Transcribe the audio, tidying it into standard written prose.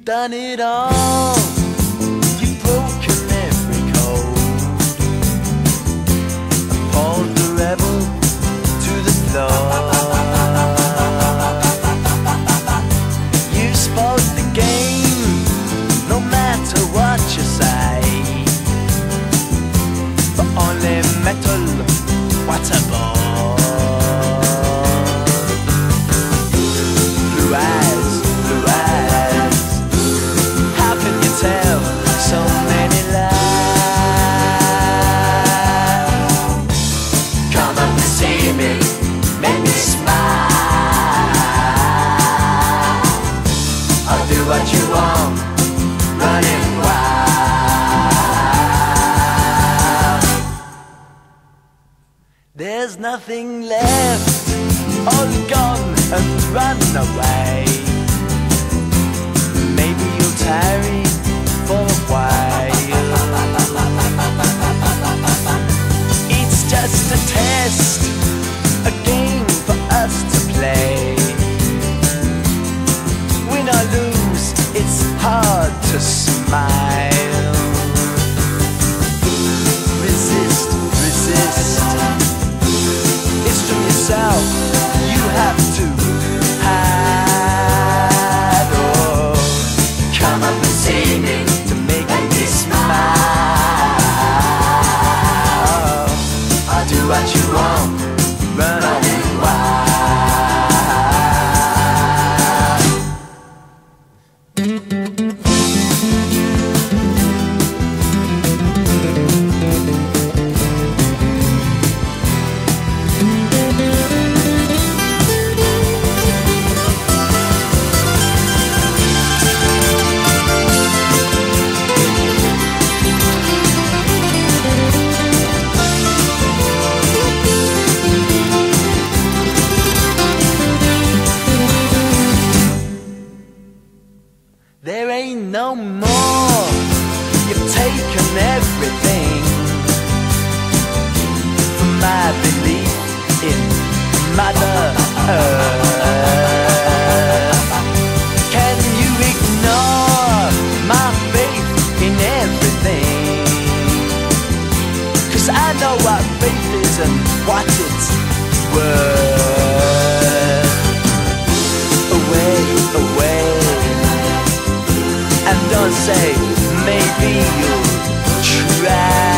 done it all. You've broken every code, appalled the rebel to the floor. You spoiled the game, no matter what you say. For only metal, what a bore. Blue eyes, blue eyes, how can you tell so many lies? Come up and see me, make me smile. I'll do what you want, running wild. There's nothing left, all gone and run away. Maybe you'll tarry for a while. It's just a test, a game for us to play. Win or lose, it's hard to smile. Resist, resist. It's from yourself you have to hide. Oh, come up and see me to make me smile. I'll do what you want, running wild. There ain't no more, you've taken everything from my belief in Mother Earth. Can you ignore my faith in everything? 'Cause I know what faith is and what it's worth. Away, away, and don't say maybe you'll try.